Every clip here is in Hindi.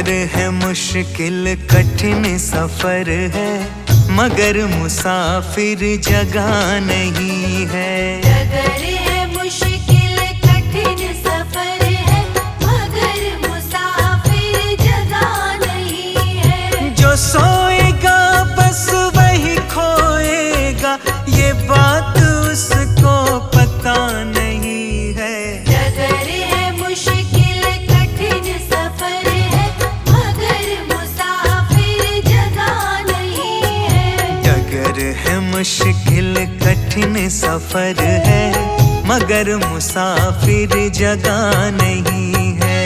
डगर है मुश्किल कठिन सफर है, मगर मुसाफिर जगह नहीं है। डगर है मुश्किल कठिन सफर है, मगर मुसाफिर जगह नहीं है। जो सोएगा बस वही खोएगा, ये बात उसको पता नहीं है। डगर है मुश्किल कठिन सफर है, मगर मुसाफिर जगह नहीं है। डगर है मुश्किल कठिन सफर है, मगर मुसाफिर जगह नहीं है।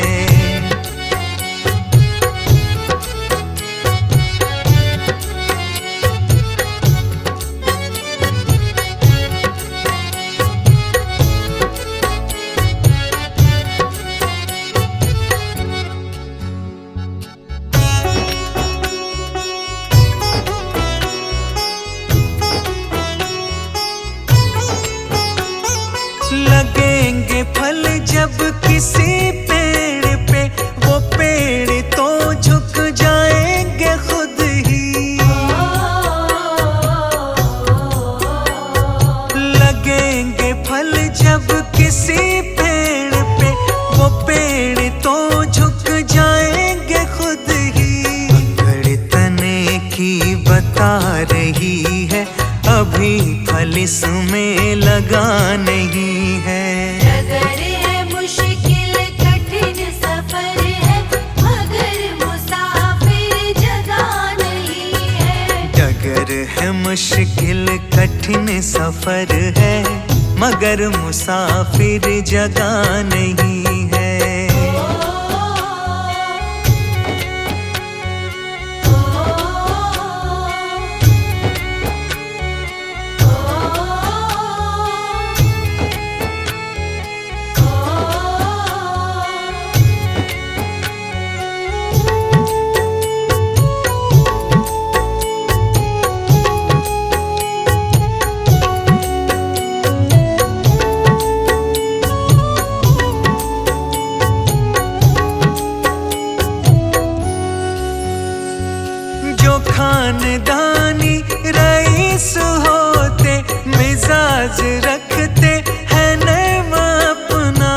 लगेंगे फल जब किसी पेड़ पे, वो पेड़ तो झुक जाएंगे खुद ही। लगेंगे फल जब किसी पेड़ पे, वो पेड़ तो झुक जाएंगे खुद ही। अकड़ तने की बता रही है, अभी फल इसमें लगा नहीं है। डगर है मुश्किल कठिन सफर है, मगर मुसाफिर जगह नहीं है। डगर है मुश्किल कठिन सफर है, मगर मुसाफिर जगह नहीं है। जो खानदानी रईस होते, मिजाज रखते हैं नर्म अपना।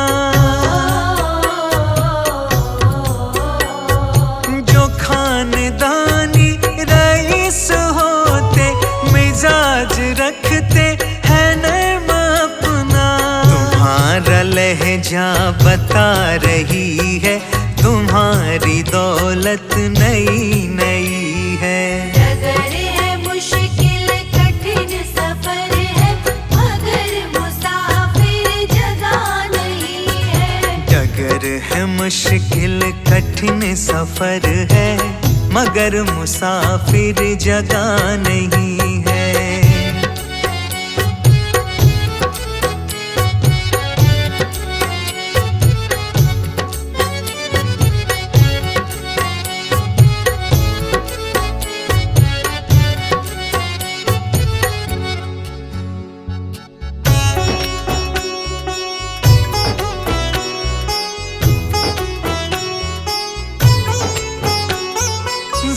जो खानदानी रईस होते, मिजाज रखते हैं नर्म अपना। तुम्हारा लहजा बता रही है, तुम्हारी दौलत नई नई है। डगर है मुश्किल कठिन सफर है, मगर मुसाफिर जगह नहीं है। डगर है मुश्किल कठिन सफर है, मगर मुसाफिर जगह नहीं है।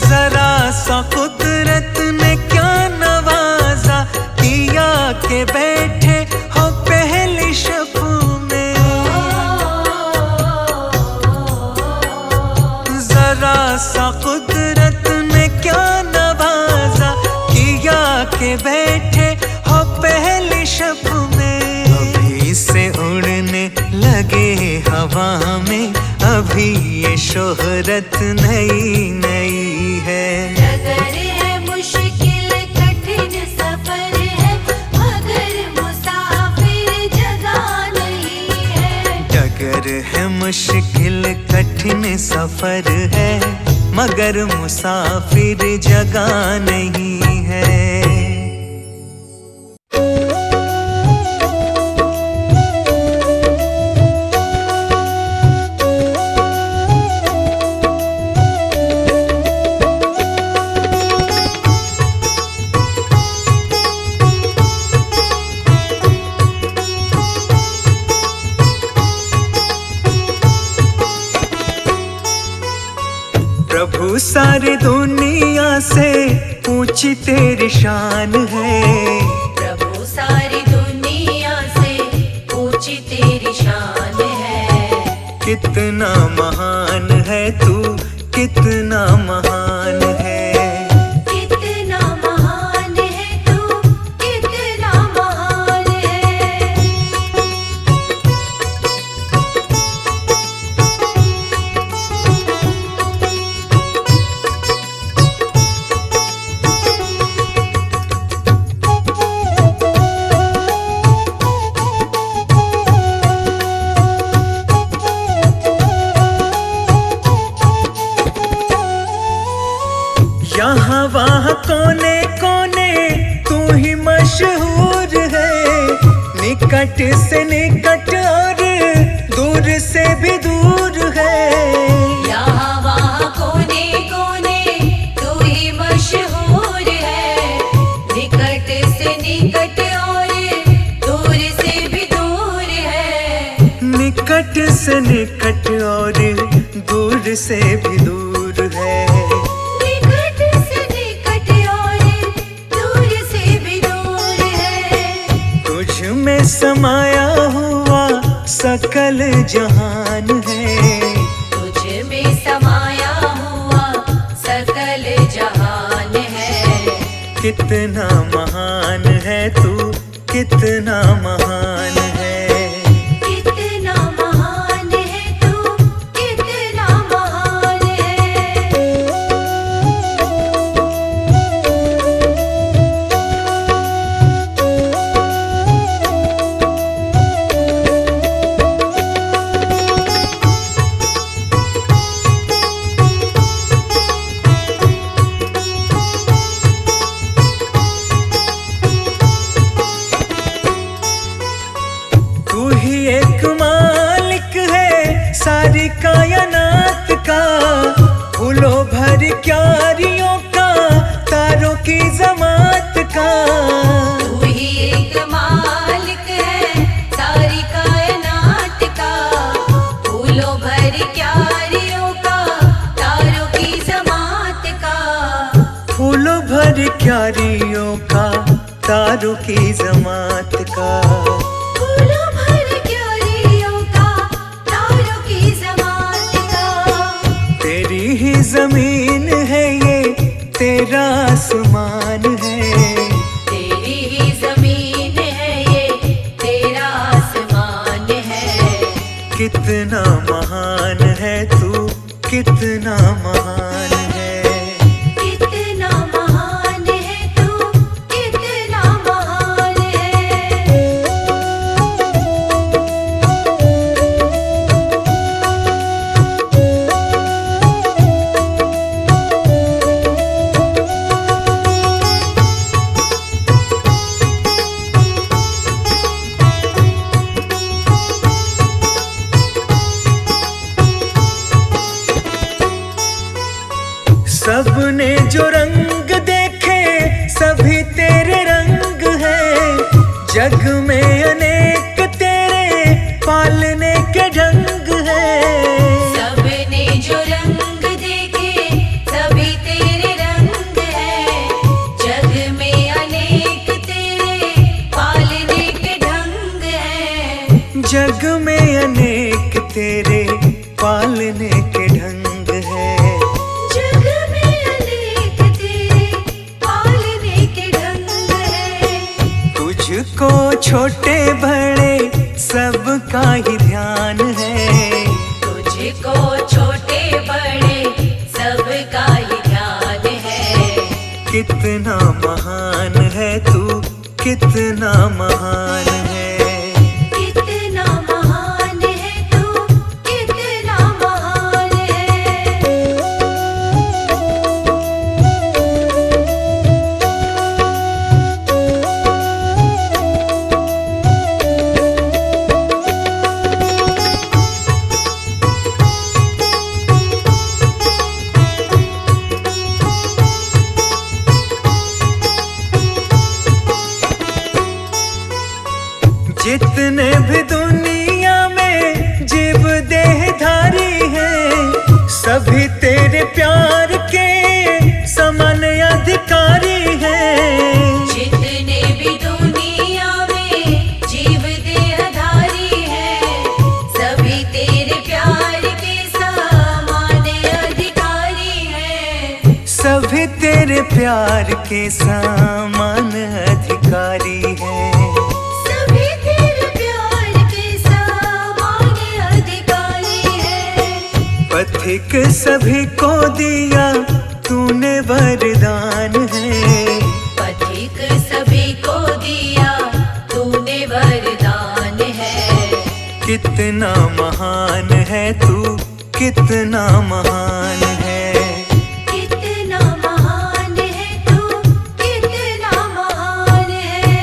जरा सा कुदरत ने क्या नवाजा, किया के बैठे हो पहली शब में। जरा सा कुदरत ने क्या नवाजा, किया के बैठे हो पहली शब में। अभी से उड़ने लगे हवा में, अभी ये शोहरत नई नई है। डगर है मुश्किल कठिन सफर है, मगर मुसाफिर जगह नहीं है। डगर है मुश्किल कठिन सफर है, मगर मुसाफिर जगह नहीं है। सारी दुनिया से ऊंची तेरी शान है। प्रभु सारी दुनिया से ऊंची तेरी शान है। कितना महान है तू, कितना महान है। कितना महान है तू, कितना महान है। यहाँ वहाँ कोने कोने तू ही मशहूर है। निकट से निकट और दूर से भी दूर है। यहाँ वहाँ कोने कोने तू ही मशहूर है। निकट से निकट और दूर से भी दूर है। निकट से निकट और दूर से भी दूर है। निकट से निकट और दूर से भी दूर है। तुझ में समाया हुआ सकल जहान है। तुझ में समाया हुआ सकल जहान है। कितना महान है तू, कितना महान है। कितना महान है तू, कितना महान है। तू ही एक मालिक है सारी कायनात का। फूलों भर क्यारियों का, तारों की जमात का। तू ही एक मालिक है सारी कायनात का। फूलों भर क्यारियों का, तारों की जमात का। फूलों भर क्यारियों का, तारों की जमात का। फूलों भर क्यारियों का, तारों की जमात का। तेरी ही जमीन है ये, तेरा आसमान है। तेरी ही जमीन है ये, तेरा आसमान है। कितना महान है तू, कितना महान है। कितना महान है तू, कितना महान है। सबने जो रंग देखे सभी तेरे रंग है। जग में अनेक तेरे पालने के ढंग है। सबने जो रंग देखे सभी तेरे रंग है। जग में अनेक तेरे पालने के ढंग है। जग में अनेक तेरे पालने के ढंग है। जग में अनेक तेरे पालने के ढंग है। तुझको छोटे बड़े सबका ही ध्यान है। तुझको छोटे बड़े सबका ही ध्यान है। कितना महान है तू, कितना महान है। कितना महान है तू, कितना महान है। प्यार के समान अधिकारी हैं। सभी तेरे प्यार के समान अधिकारी हैं। पथिक सभी को दिया तूने वरदान है। पथिक सभी को दिया तूने वरदान है। कितना महान है तू, कितना महान है। कितना महान है तू, कितना महान है।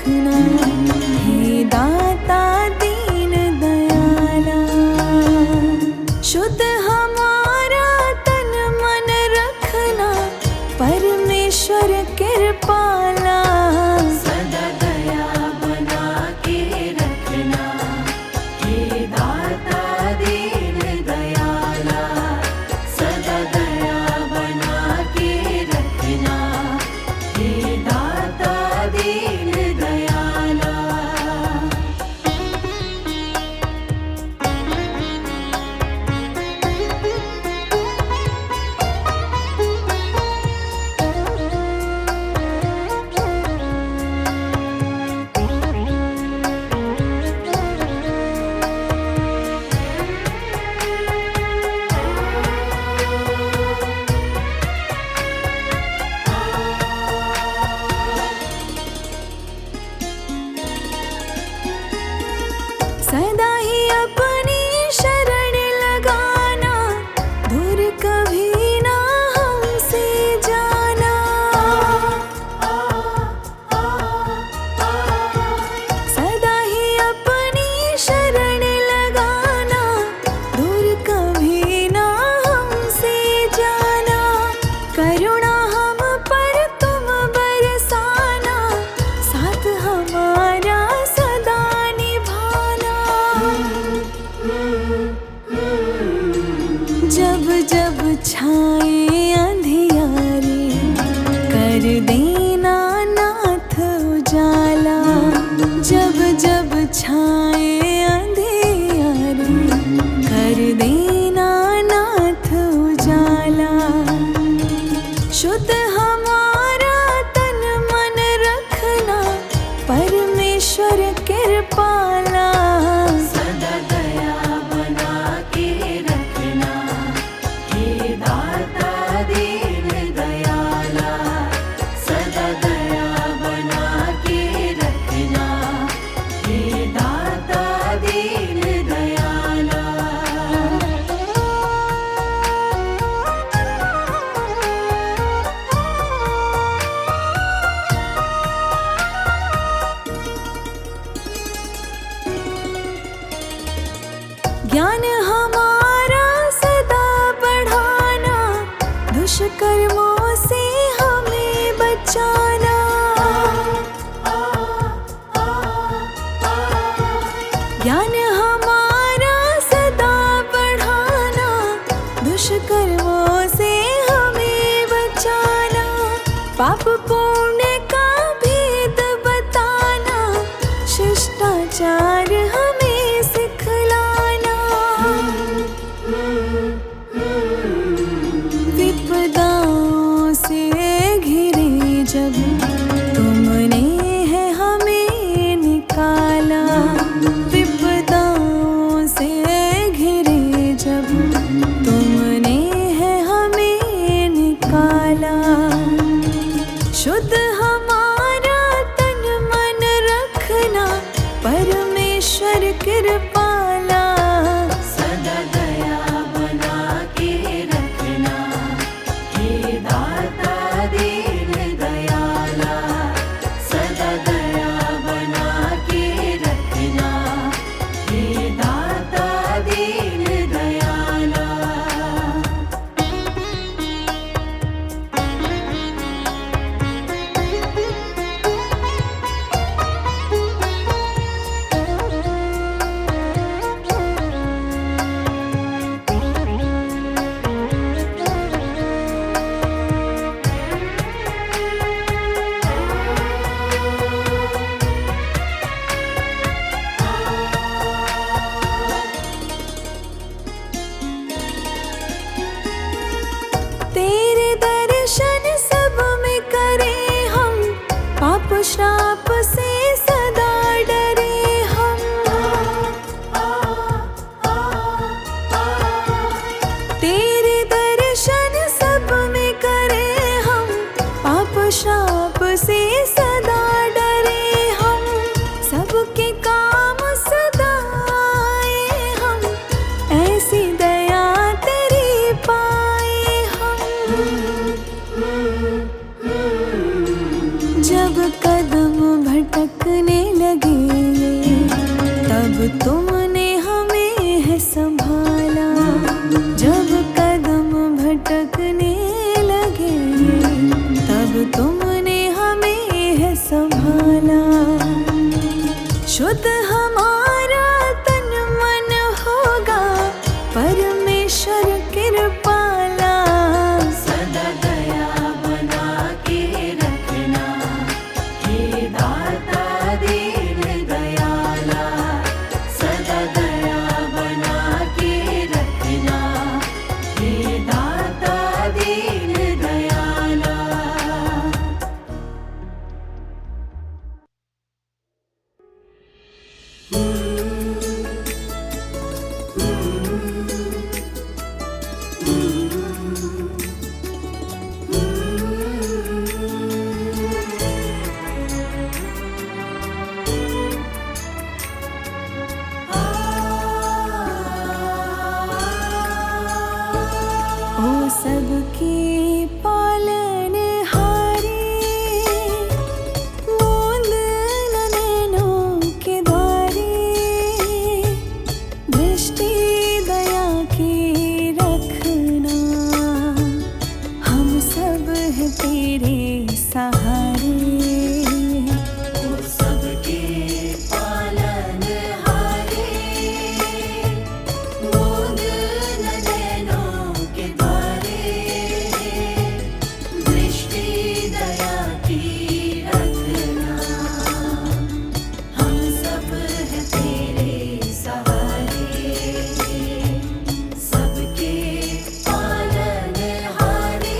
रखना, हे दाता दीन दयाला। शुद्ध हमारा तन मन रखना, परमेश्वर कृपाला। सदा दया बना के रखना, हे दाता दीन दयाला। सदा दया बना के रखना, हे दाता दीन दयाला। सदा ही अपनी शरण लगाना, दूर कभी ना हमसे जाना। सदा ही अपनी शरण लगाना, दूर कभी ना हमसे जाना। करुणा हम पर तुम बरसाना, साथ हमारा सदा निभाना। जब जब छाए अंधियारे, कर देना नाथ उजाला। जब जब छाए अंधियारे, कर देना नाथ उजाला। शुद्ध हमारा तन मन रखना, परमेश्वर कृपाला। सदा दया बना के रखना, हे दाता दीन दयाला। सदा दया बना के रखना, हे दाता दीन दयाला। ज्ञान हमारा सदा बढ़ाना, दुष्कर्मों से हमें बचाना। ज्ञान हमारा सदा बढ़ाना, दुष्कर्मों से हमें बचाना। पाप पुण्य का भेद बताना, शिष्टाचार हमें सिखलाना। विपदाओं सबकी पालनहारी, बूंद न नैनों के द्वारे, दृष्टि दया की रखना, हम सब हैं तेरे सहारे। सबके पालनहारे, बूंद न नैनों के द्वारे, दृष्टि दया की रखना, हम सब हैं तेरे सहारे। सबके पालनहारे।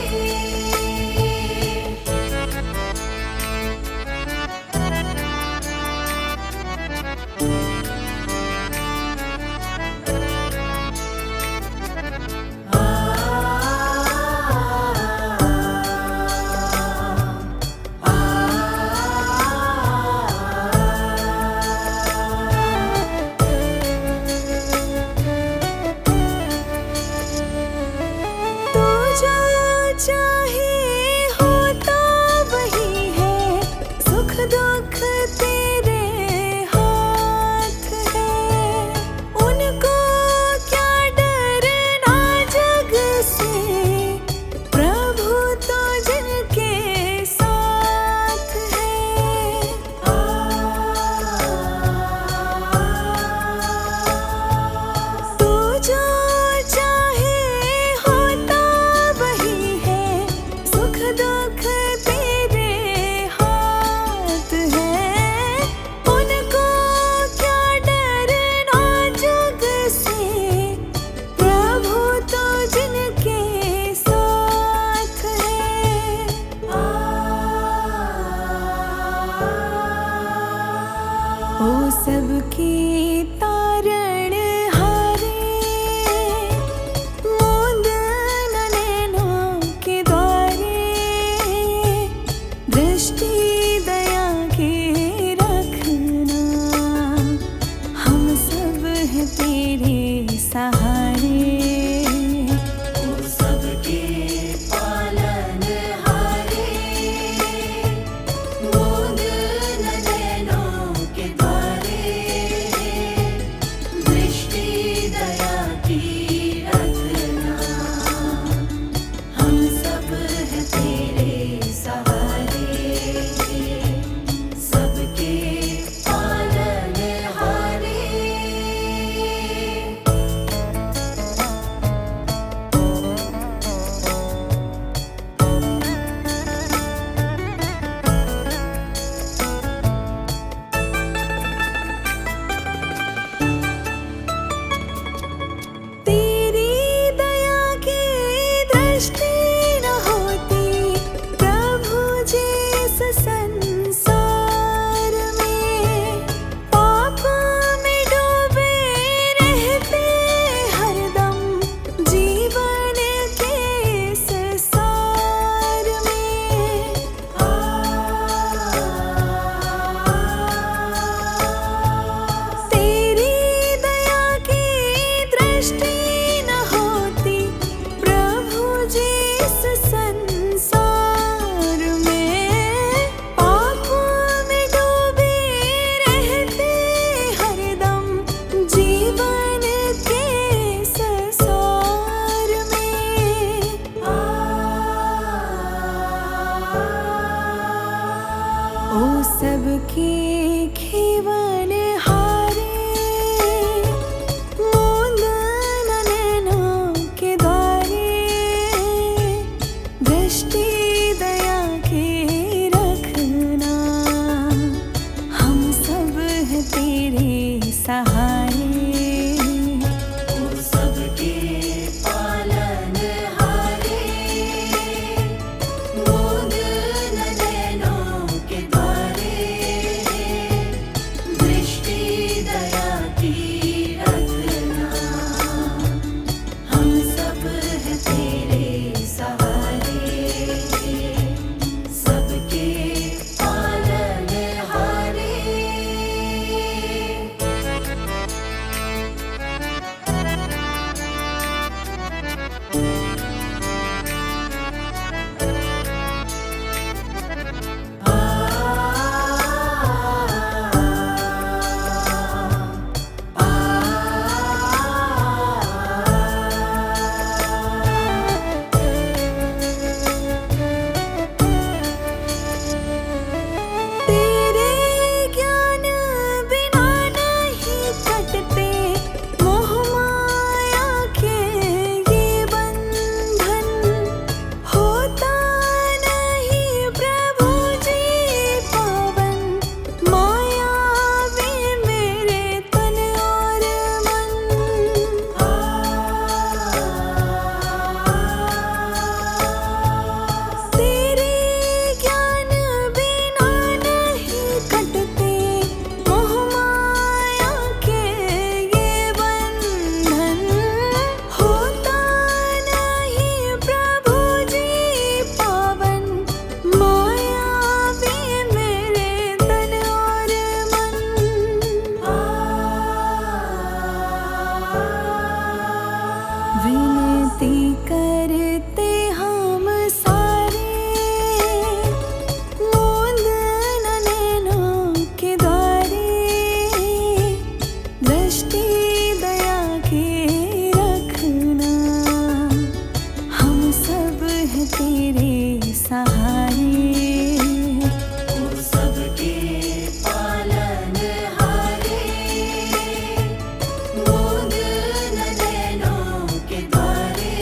तू जो चाहे होता वही है, सुख दुख तेरे हाथ है। उनको क्या डरना जग से, प्रभु तो जिनके साथ है। तू जो चाहे होता वही है, सहारे। वो सबके पालनहारे, मूंद न नैनों के द्वारे,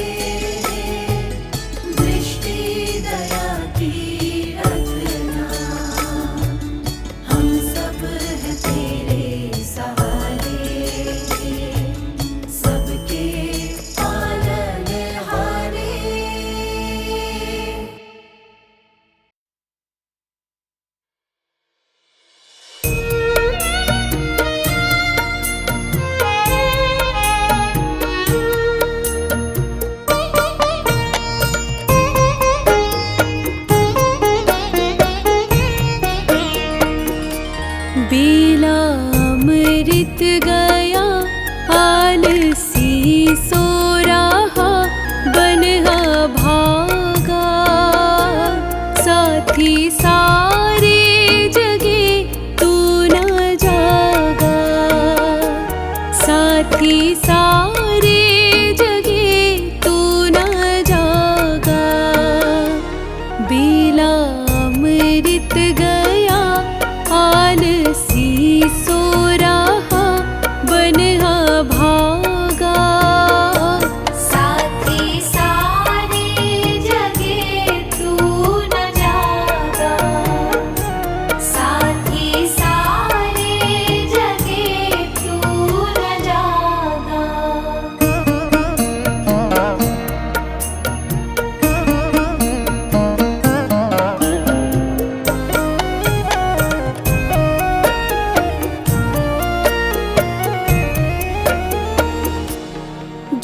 दृष्टि दया की रखना, हम सब हैं तेरे सहारे, सबके पालनहारे। बेला अमृत गया आलसी सो रहा, बनहा भागा साथी सारे जगे तू न जागा, साथी सारे जगे तू न जागा। बेला अमृत गया आलसी सो रहा, बनहा भागा साथी सारे जगे तू न जागा, साथी सारे जगे तू न जागा।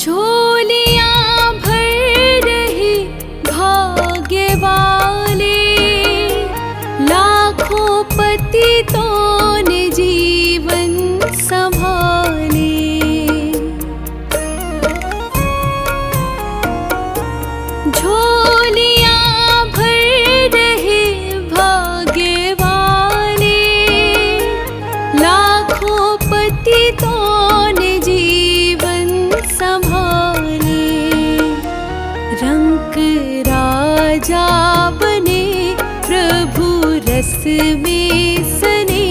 झोलियां भर रहे भाग्य वाले, लाखों पतितों ने जीवन संभाले। झोलियां भर रहे भाग्य वाले, लाखों पतितों ने जीवन संभाले। रंक राजा बने प्रभु रस में सने,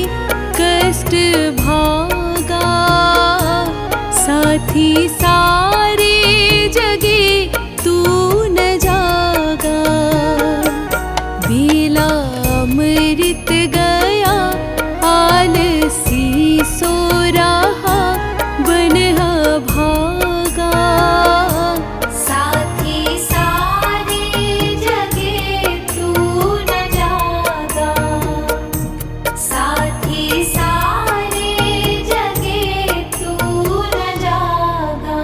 कष्ट भागा साथी सारे जगे तू न जागा। बेला अमृत गया आलसी सो रहा, बनहा भागा साथी सारे जगे तू न जागा, साथी सारे जगे तू न जागा।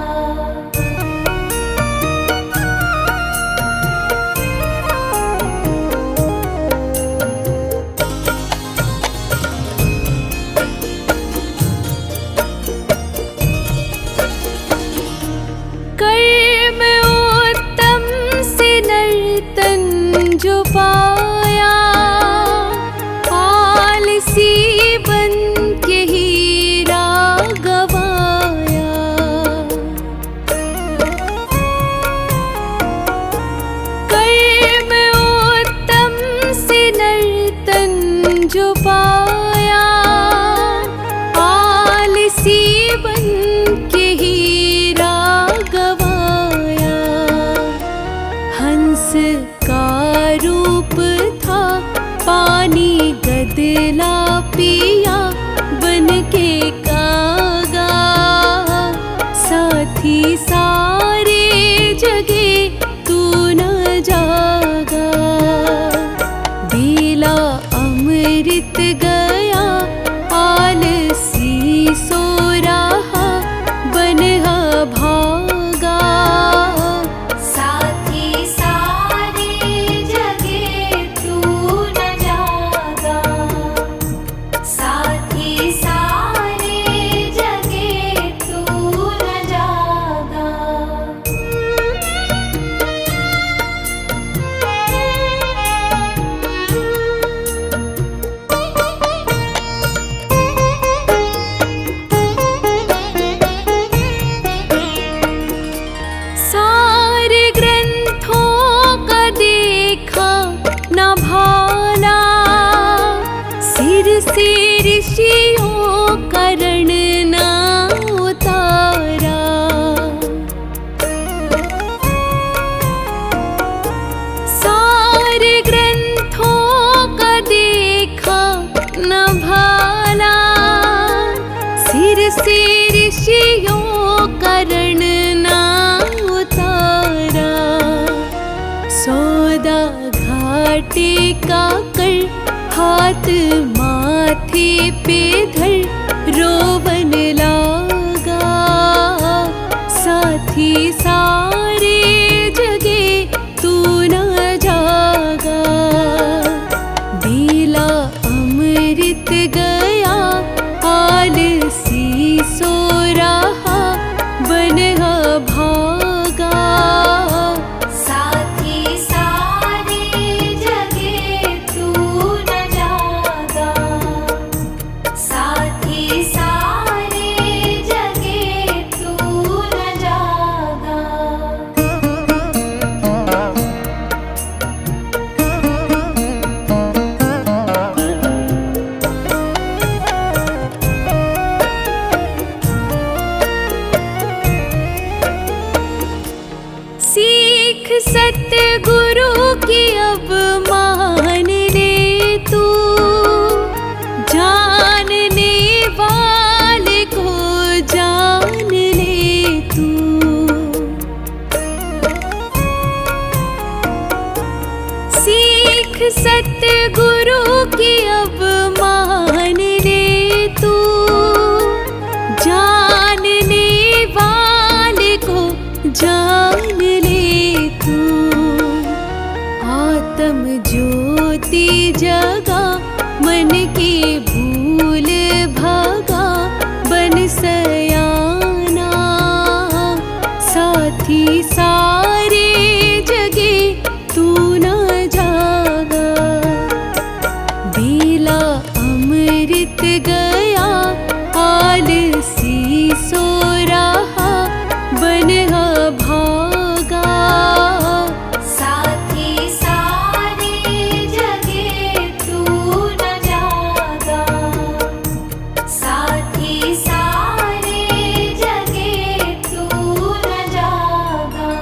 कर्म उत्तम से नर्तन जो पाया, आलसी बन के हीरा गवाया। कर्म उत्तम से नर्तन जो पाया, आलसी बन के हीरा गवाया। हंस का रूप था पानी गदला पिया, बन के कागा साथी सारे जगे तू न जागा। बेला अमृत गया आलसी सो रहा, बनहा भागा साथी सारे जगे तू न जागा, साथी से ऋषियों करण ना उतारा। सारे ग्रंथों का देखा न भाला, सिर से ऋषियों करण ना उतारा। सौदा घाटे का कर हाथ माथे पे धर रोवन लागा। साथी सारे जगे तू न जागा। बेला अमृत गया आलसी सो रहा बनहा भागा। साथी सारे जगे तू न जागा। साथी सारे जगे तू न जागा। सीख सतगुरु की अब मान ले तू। जानने वाले को जान ले तू। सीख सतगुरु की अब मान ले तू। जानने वाले को जान ले तू। आत्म ज्योति जगा मन की भूल भागा बन सयाना। साथी सारे जगे तू न जागा। बेला अमृत गया आलसी सो रहा बनहा भागा। साथी सारे जगे तू न जागा। साथी सारे जगे तू न जागा।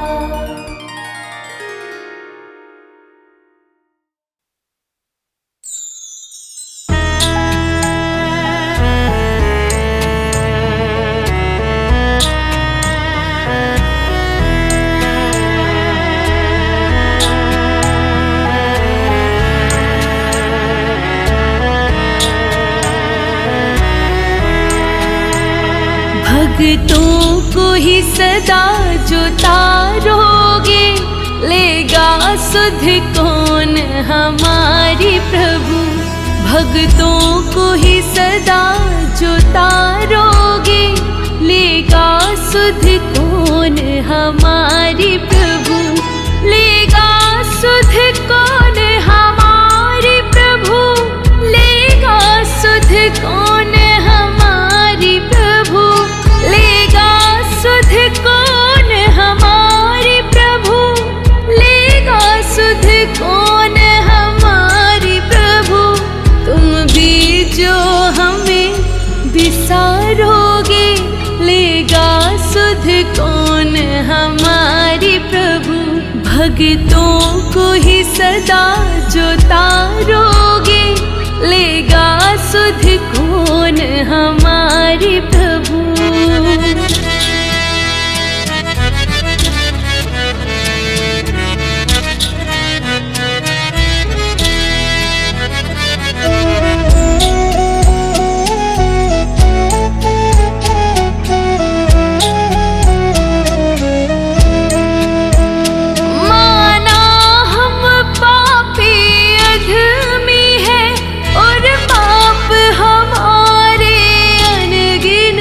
भक्तों को ही सदा जो तारोगे लेगा सुध कौन हमारी प्रभु। भक्तों को ही सदा जो तारोगे लेगा सुध कौन हमारी प्रभु। लेगा सुध कौन हमारी प्रभु। लेगा सुध कौन हमारी प्रभु। लेगा सुध कौन हमारी प्रभु। लेगा सुध कौन हमारी प्रभु। तुम भी जो हमें बिसारोगे लेगा सुध कौन हमारी प्रभु। भक्तों को ही सदा जो तारोगे लेगा सुध कौन हमारी प्रभु। माना हम पापी अधर्मी हैं और पाप हमारे अनगिनत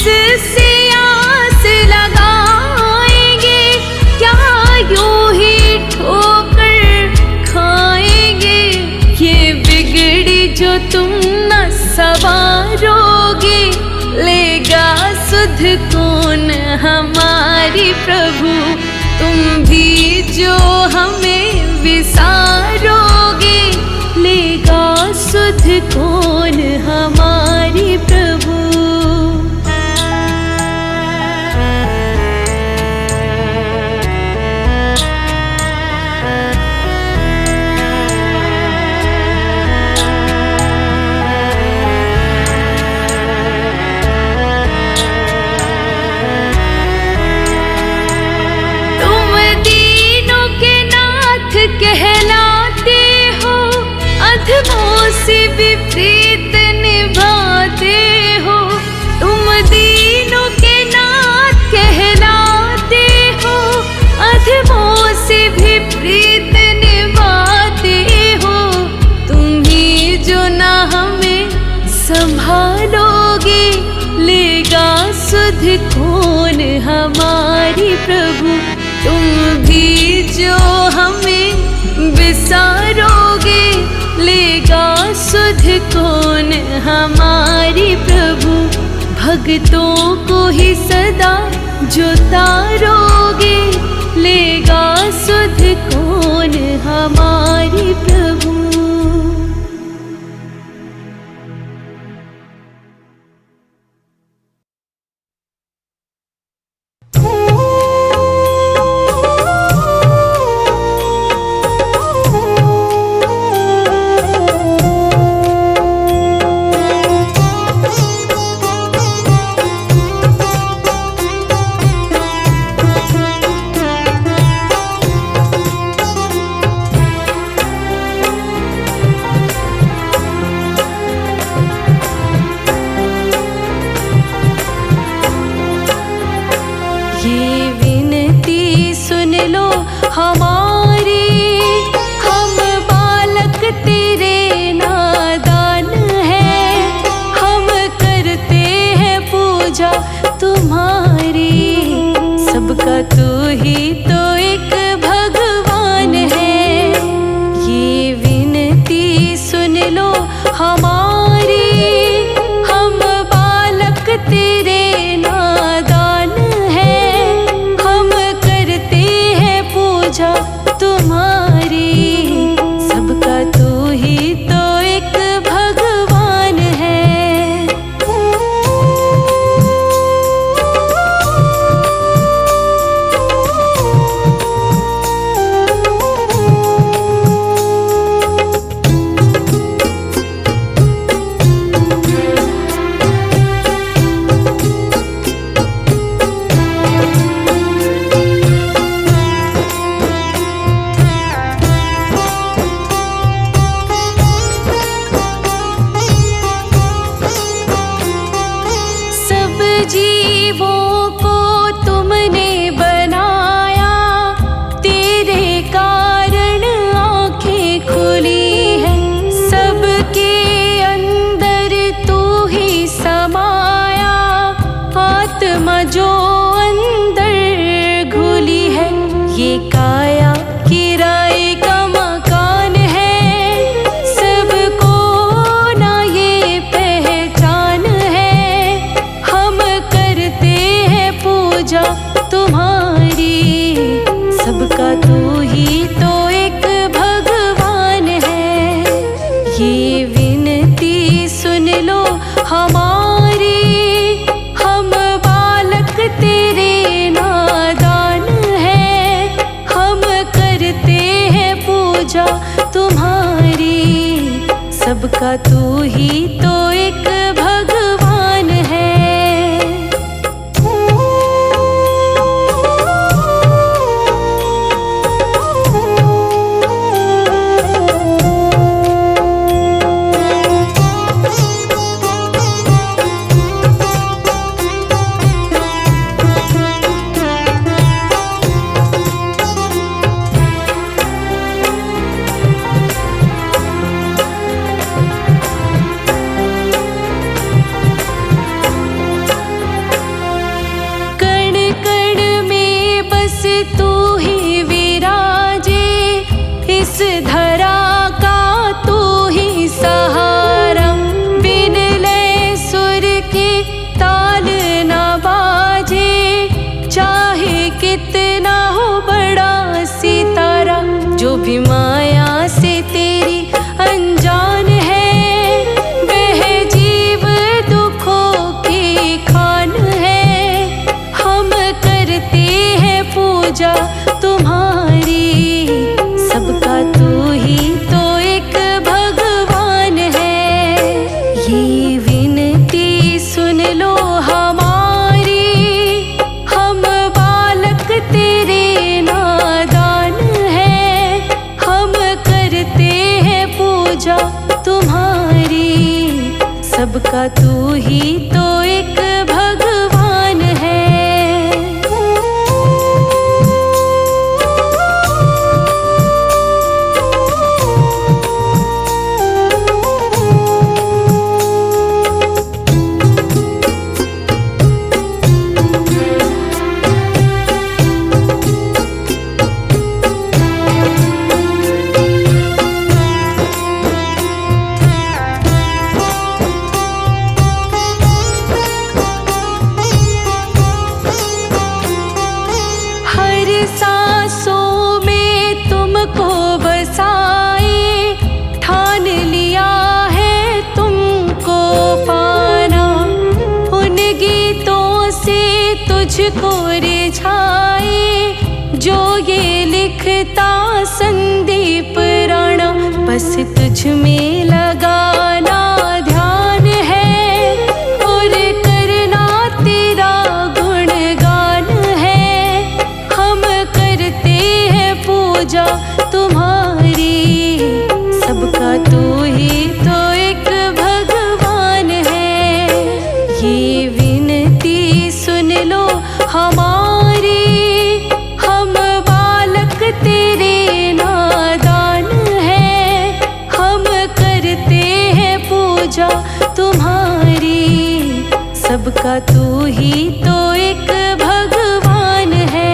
किससे आस लगाएंगे, क्या यूं ही ठोकर खाएंगे। ये बिगड़ी जो तुम न सवारोगे, लेगा सुध कौन हमारी प्रभु। तुम भी जो हमें विसारोगे, लेगा सुध कौन हमारी प्रभु। कहलाते हो, अधमों से विपरीत निभाते हो। तुम दीनों के नाथ कहलाते हो, अधमों से विपरीत निभाते हो। तुम ही जो ना हमें संभालोगे, लेगा सुध कौन हमारी प्रभु। तुम भी जो हमें विसारोगे, लेगा सुध कौन हमारी प्रभु। भक्तों को ही सदा जो तारोगे, लेगा सुध कौन हमारी प्रभु। तू ही तो एक भगवान है। ये विनती सुन लो हमारी, हम बालक तेरे नादान हैं। हम करते हैं पूजा तुम्हारी, सबका तू ही तो एक भगवान है। जीवों को तुमने बनाया, तेरे कारण आँखें खुली हैं। सबके अंदर तू ही समाया, आत्मा जो अंदर घुली है। ये काया किराए का मकान है, सबको ना ये पहचान है। हम करते हैं पूजा तुम्हारी, सबका तू ही तो एक भगवान है। ये विनती सुन लो हमारी, हम बालक तेरे नादान हैं। हम करते हैं पूजा तुम्हारी, सबका तू ही तो एक भगवान है। सबका तू ही तो एक भगवान है। सांसों में तुमको बसाए, ठान लिया है तुमको पाना। उन गीतों से तुझको रिझाए, जो ये लिखता संदीप राणा। बस तुझ में लगाना ध्यान है और करना तेरा गुणगान है। हम करते हैं पूजा तुम्हारी, सबका तू ही तो एक भगवान है। ये विनती सुन लो हमारी, हम बालक तेरे नादान हैं। हम करते हैं पूजा तुम्हारी, सबका तू ही तो एक भगवान है।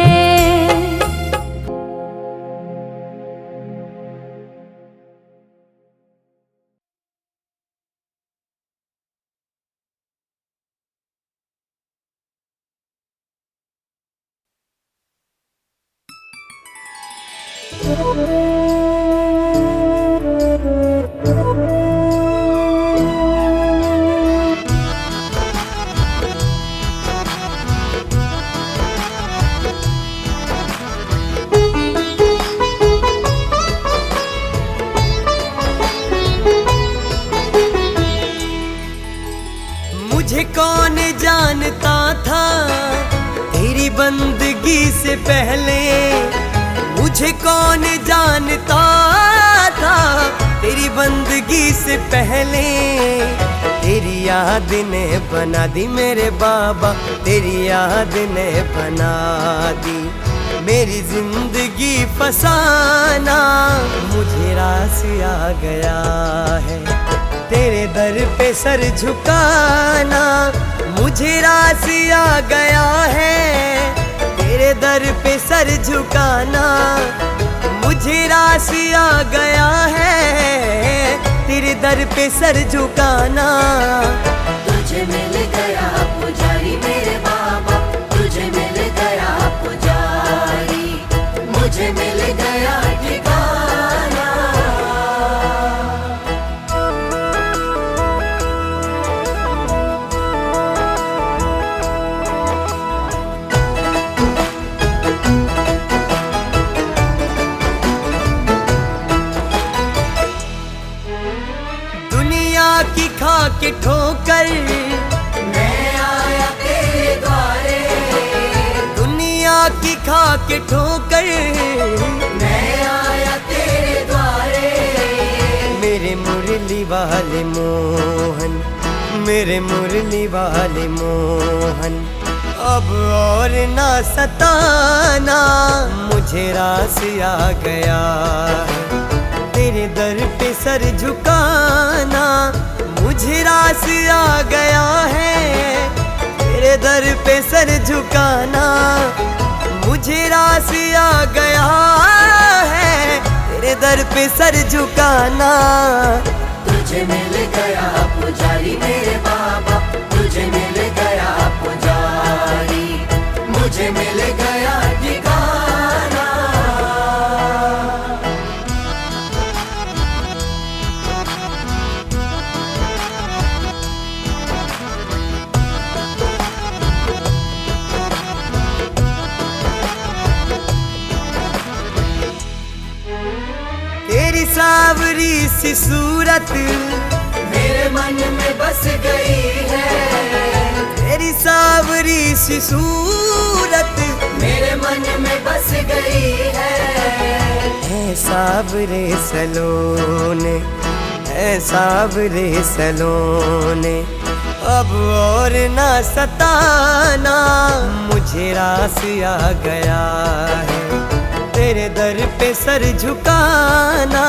मुझे कौन जानता था तेरी बंदगी से पहले, मुझे कौन जानता था तेरी बंदगी से पहले। तेरी याद ने बना दी मेरे बाबा, तेरी याद ने बना दी मेरी जिंदगी फसाना। मुझे रास आ गया है तेरे दर पे सर झुकाना। मुझे रास आ गया है तेरे दर पे सर झुकाना। मुझे रास आ गया है तेरे दर पे सर झुकाना। तुझे मिल गया पुजारी मेरे बाबा, तुझे मिल गया पुजारी, मुझे मिल गया ठिकाना। की खा के ठोकर मैं आया तेरे द्वारे, दुनिया की खा के ठोकर मैं आया तेरे द्वारे। मेरे मुरली वाले मोहन, मेरे मुरली वाले मोहन, अब और ना सताना। मुझे रास आ गया तेरे दर पे सर झुकाना। मुझे रास आ गया है तेरे दर पे सर झुकाना। मुझे रास आ गया है तेरे दर पे सर झुकाना। तुझे मिल गया पुजारी मेरे बाबा, तुझे मिल गया पुजारी, मुझे मिल गया ठिकाना। तेरी सावरी सी सूरत मेरे मन में बस गई है, तेरी सावरी सी सूरत मेरे मन में बस गई है। सावरे सलोने ऐ सावरे सलोने। अब और ना सताना, मुझे रास आ गया है। तेरे दर पे सर झुकाना,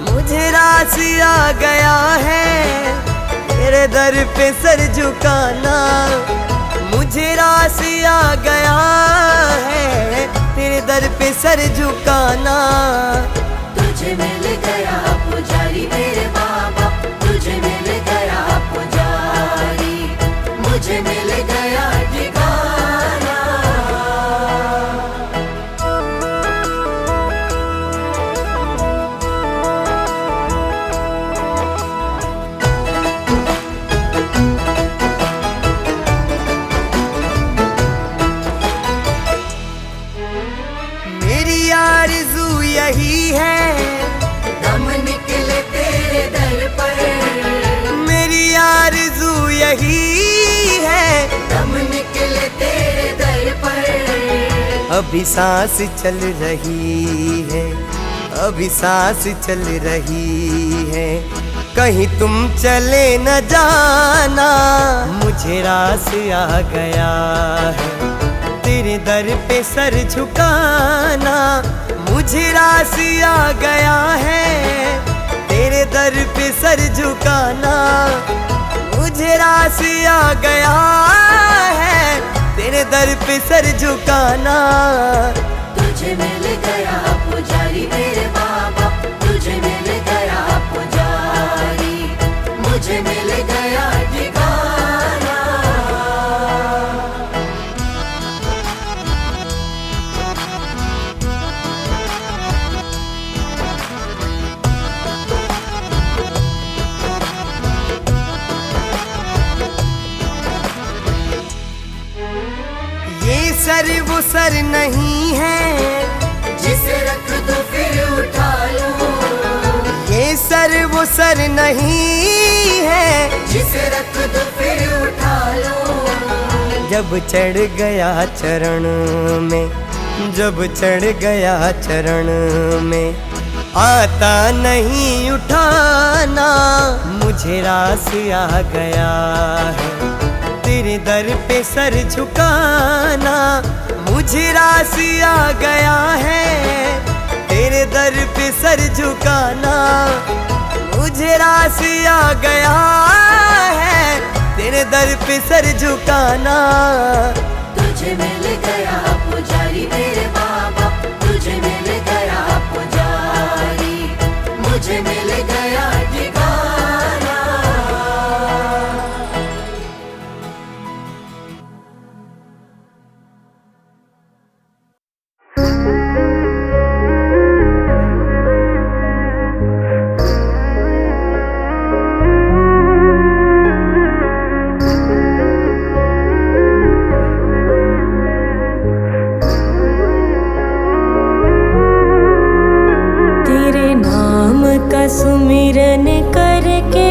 मुझे रास आ गया है। तेरे दर पे सर झुकाना, मुझे रास आ गया है। तेरे दर पे सर झुकाना। तुझे मिल गया पुजारी मेरे बाबा, तुझे मिल गया पुजारी, मुझे मिल गया ठिकाना। मेरी आरज़ू यही है, दम निकले तेरे दर पर। मेरी आरज़ू यही है, दम निकले तेरे दर पर। अभी सांस चल रही है, अभी सांस चल रही है। कहीं तुम चले न जाना, मुझे रास आ गया है। तेरे दर पे सर झुकाना, मुझे रास आ गया है। तेरे दर पे सर झुकाना, मुझे रास आ गया है। तेरे दर पे सर झुकाना। तुझे मिल गया पुजारी मेरे बाबा, तुझे मिल गया पुजारी, मुझे मिल गया ठिकाना। ये सर वो सर नहीं है, जिसे रख दो फिर उठा लो। ये सर वो सर नहीं है, जिसे रख दो फिर उठा लो। जब चढ़ गया चरण में, जब चढ़ गया चरण में, आता नहीं उठाना, मुझे रास आ गया है। तेरे दर पे सर झुकाना, मुझे रास आ गया है। तेरे दर पे सर झुकाना, मुझे रास आ गया है। तेरे दर पे सर झुकाना। तुझे मिल गया पुजारी मेरे बाबा, तुझे मिल गया पुजारी, मुझे मिल गया ठिकाना। सुमिरन करके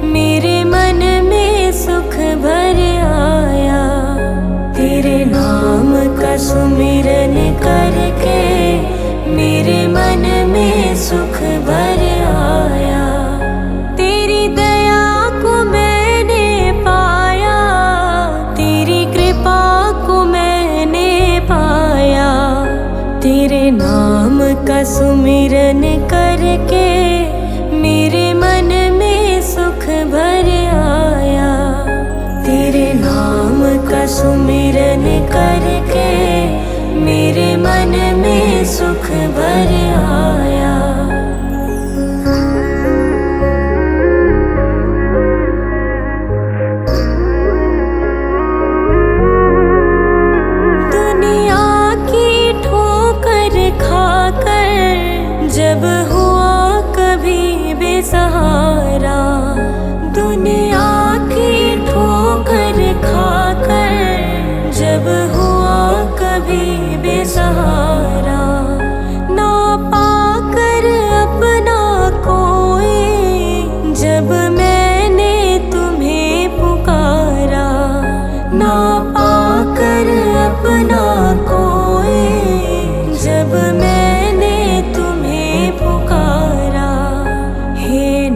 मेरे मन में सुख भर आया। तेरे नाम का सुमिरन करके मेरे मन में सुख भर आया। तेरी दया को मैंने पाया, तेरी कृपा को मैंने पाया। तेरे नाम का सुमिरन करके मेरे मन में सुख भर आया। तेरे नाम का सुमिरन करके मेरे मन में सुख भर आया। दुनिया की ठोकर खाकर जब हुआ कभी बेसहारा, दुनिया की ठोकर खाकर जब हुआ कभी बेसहारा, ना पाकर अपना कोई जब मैंने तुम्हें पुकारा, ना पाकर अपना कोई जब मैंने तुम्हें पुकारा। हे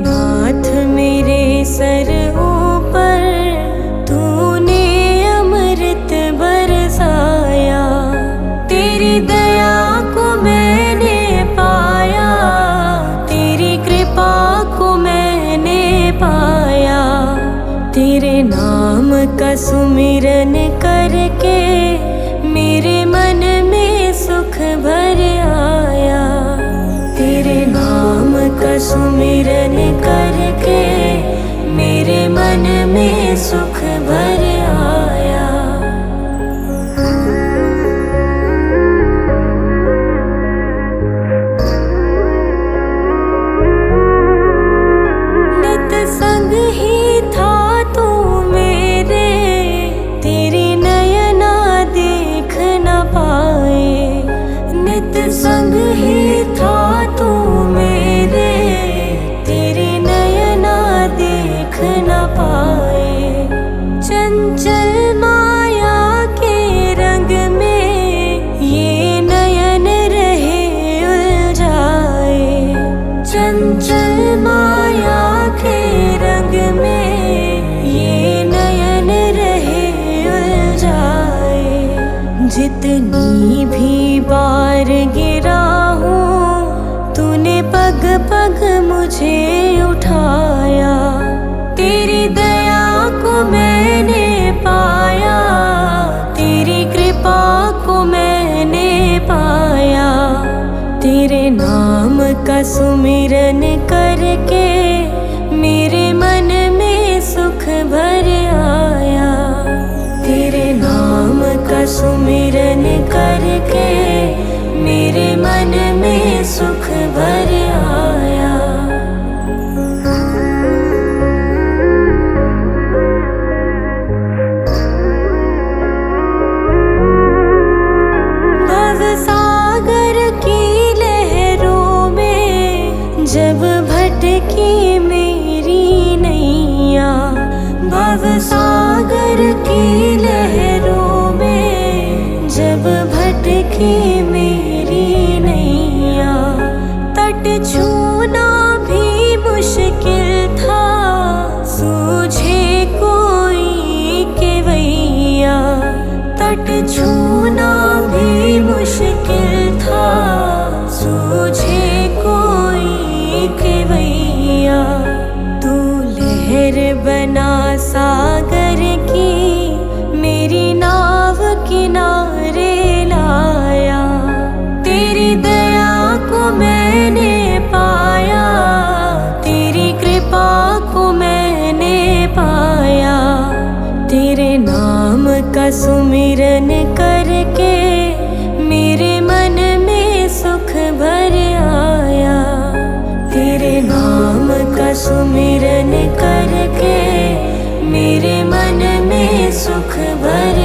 ही था तू मेरे, तेरे नयना देख न पाए। चंचल माया के रंग में ये नयन रहे उलझाए। चंचल माया के रंग में ये नयन रहे उलझाए। जितनी भी बार गिरा हूँ तूने पग पग मुझे उठाया। तेरी दया को मैंने पाया, तेरी कृपा को मैंने पाया। तेरे नाम का सुमिरन करके मेरे मन में सुख भर आया। तेरे नाम का सुमिरन करके मेरे मन में सुख भर आया। भव सागर की लहरों में जब भटकी मेरी नैया। भव सागर की लहरों में जब भटकी मेरी नैया। तट छूना भी मुश्किल था, सूझे कोई केवैया। तट छूना भी मुश्किल था, सूझे कोई केवैया। तू लहर बना सागर की, मेरी नाव किनारे लाया। तेरी दया को मैंने पाया, तेरी कृपा को मैंने पाया। तेरे नाम का सुमिरन करके मेरे मन में सुख भर आया। तेरे नाम का सुमिरन करके मेरे मन में सुख भर